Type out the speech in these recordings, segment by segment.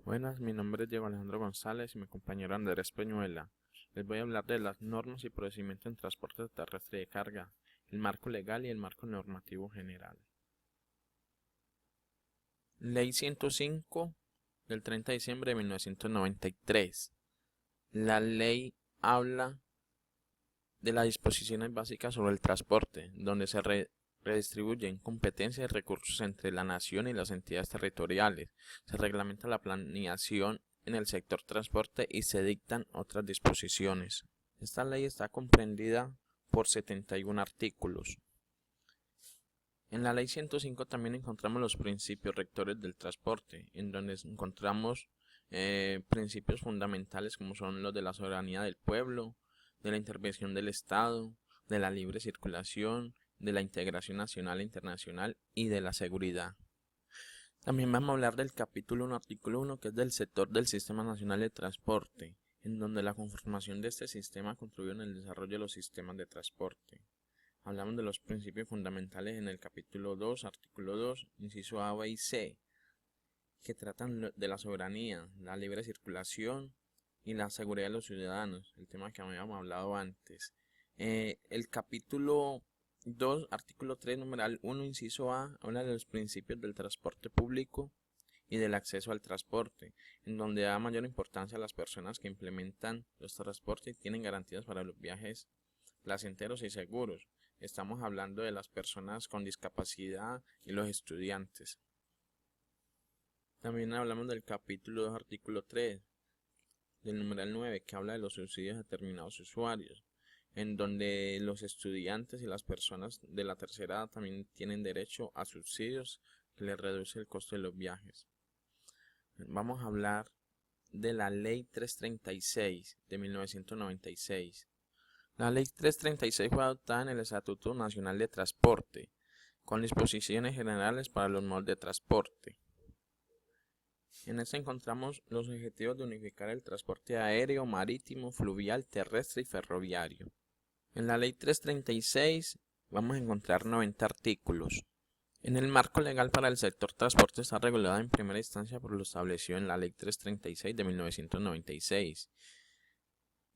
Buenas, mi nombre es Diego Alejandro González y mi compañero Andrés Peñuela. Les voy a hablar de las normas y procedimientos en transporte terrestre de carga, el marco legal y el marco normativo general. Ley 105 del 30 de diciembre de 1993. La ley habla de las disposiciones básicas sobre el transporte, donde se redistribuyen competencias y recursos entre la nación y las entidades territoriales. Se reglamenta la planeación en el sector transporte y se dictan otras disposiciones. Esta ley está comprendida por 71 artículos. En la ley 105 también encontramos los principios rectores del transporte, en donde encontramos principios fundamentales como son los de la soberanía del pueblo, de la intervención del Estado, de la libre circulación, de la integración nacional e internacional y de la seguridad. También vamos a hablar del capítulo 1, artículo 1, que es del sector del Sistema Nacional de Transporte, en donde la conformación de este sistema contribuye en el desarrollo de los sistemas de transporte. Hablamos de los principios fundamentales en el capítulo 2, artículo 2, inciso A, B y C, que tratan de la soberanía, la libre circulación y la seguridad de los ciudadanos, el tema que habíamos hablado antes. El capítulo 2, artículo 3, numeral 1, inciso A, habla de los principios del transporte público y del acceso al transporte, en donde da mayor importancia a las personas que implementan los transportes y tienen garantías para los viajes placenteros y seguros. Estamos hablando de las personas con discapacidad y los estudiantes. También hablamos del capítulo 2, artículo 3, del numeral 9, que habla de los subsidios a determinados usuarios, en donde los estudiantes y las personas de la tercera edad también tienen derecho a subsidios que les reduce el costo de los viajes. Vamos a hablar de la Ley 336 de 1996. La Ley 336 fue adoptada en el Estatuto Nacional de Transporte, con disposiciones generales para los modos de transporte. En esta encontramos los objetivos de unificar el transporte aéreo, marítimo, fluvial, terrestre y ferroviario. En la Ley 336 vamos a encontrar 90 artículos. En el marco legal para el sector transporte está regulado en primera instancia por lo establecido en la Ley 336 de 1996.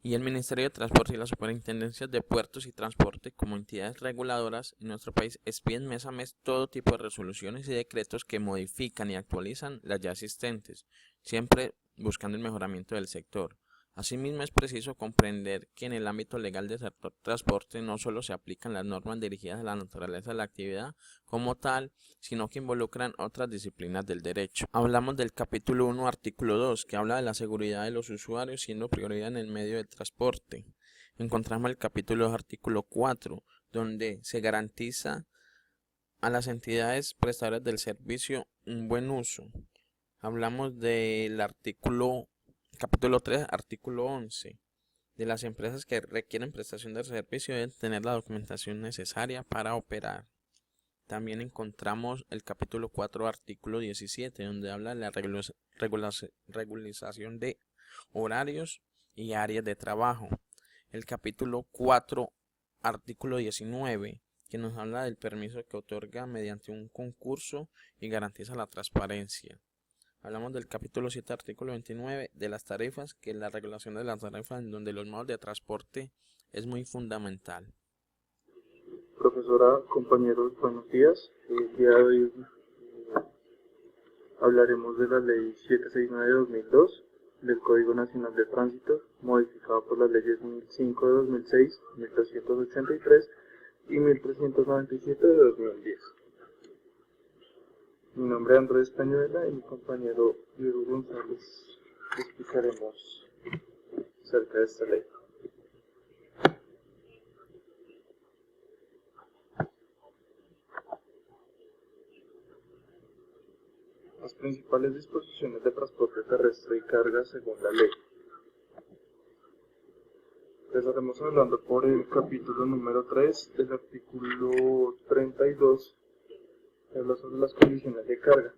Y el Ministerio de Transporte y las Superintendencias de Puertos y Transporte, como entidades reguladoras en nuestro país, expiden mes a mes todo tipo de resoluciones y decretos que modifican y actualizan las ya existentes, siempre buscando el mejoramiento del sector. Asimismo, es preciso comprender que en el ámbito legal del sector transporte no solo se aplican las normas dirigidas a la naturaleza de la actividad como tal, sino que involucran otras disciplinas del derecho. Hablamos del capítulo 1, artículo 2, que habla de la seguridad de los usuarios siendo prioridad en el medio de transporte. Encontramos el capítulo 2, artículo 4, donde se garantiza a las entidades prestadoras del servicio un buen uso. Hablamos del capítulo 3, artículo 11, de las empresas que requieren prestación de servicio deben tener la documentación necesaria para operar. También encontramos el capítulo 4, artículo 17, donde habla de la regularización de horarios y áreas de trabajo. El capítulo 4, artículo 19, que nos habla del permiso que otorga mediante un concurso y garantiza la transparencia. Hablamos del capítulo 7, artículo 29, de las tarifas, que es la regulación de las tarifas en donde los modos de transporte es muy fundamental. Profesora, compañeros, buenos días. El día de hoy hablaremos de la Ley 769 de 2002 del Código Nacional de Tránsito, modificado por las leyes 1005 de 2006, 1383 y 1397 de 2010. Mi nombre es Andrés Peñuela y mi compañero Diego González explicaremos acerca de esta ley. Las principales disposiciones de transporte terrestre y carga según la ley. Empezaremos hablando por el capítulo número 3 del artículo 32, que habla sobre las condiciones de carga.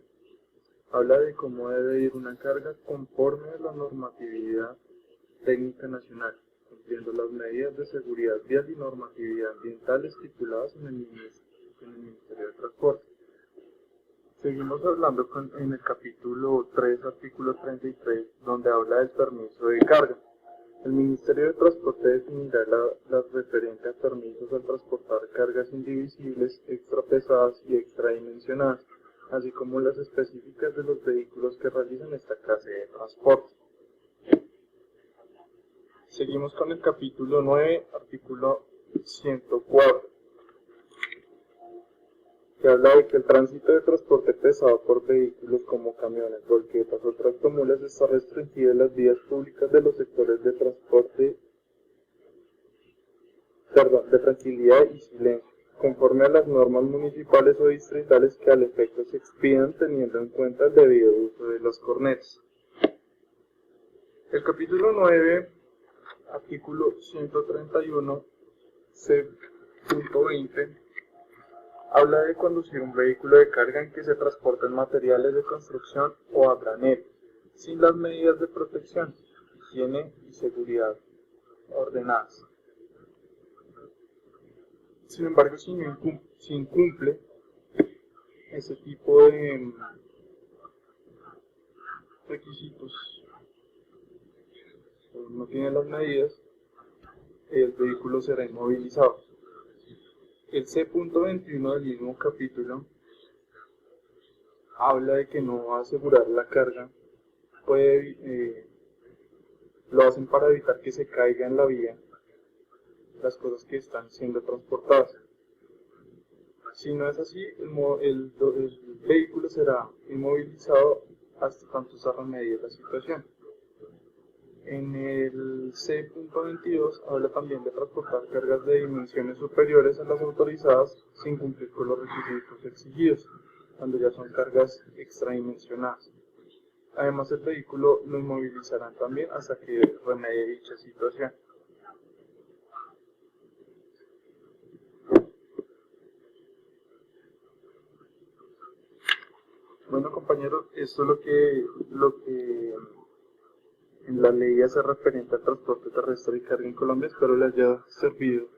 Habla de cómo debe ir una carga conforme a la normatividad técnica nacional, cumpliendo las medidas de seguridad vial y normatividad ambiental estipuladas en el Ministerio de Transporte. Seguimos hablando en el capítulo 3, artículo 33, donde habla del permiso de carga. El Ministerio de Transporte definirá las referentes a permisos al transportar cargas indivisibles, extrapesadas y extradimensionadas, así como las específicas de los vehículos que realizan esta clase de transporte. Seguimos con el capítulo 9, artículo 104. Que habla de que el tránsito de transporte pesado por vehículos como camiones, volquetas o tractomulas está restringido en las vías públicas de los sectores de transporte, de tranquilidad y silencio, conforme a las normas municipales o distritales que al efecto se expidan teniendo en cuenta el debido uso de las cornetas. El capítulo 9, artículo 131, C.20, habla de conducir un vehículo de carga en que se transporten materiales de construcción o a granel, sin las medidas de protección, higiene y seguridad ordenadas. Sin embargo, si incumple ese tipo de requisitos, o no tiene las medidas, el vehículo será inmovilizado. El C.21 del mismo capítulo habla de que no va a asegurar la carga, lo hacen para evitar que se caiga en la vía las cosas que están siendo transportadas. Si no es así, el vehículo será inmovilizado hasta tanto se remedie la situación. En el C.22 habla también de transportar cargas de dimensiones superiores a las autorizadas sin cumplir con los requisitos exigidos, cuando ya son cargas extradimensionadas. Además, el vehículo lo inmovilizarán también hasta que remedie dicha situación. Bueno, compañeros, esto es lo que en la ley hace referente al transporte terrestre y carga en Colombia. Espero les haya servido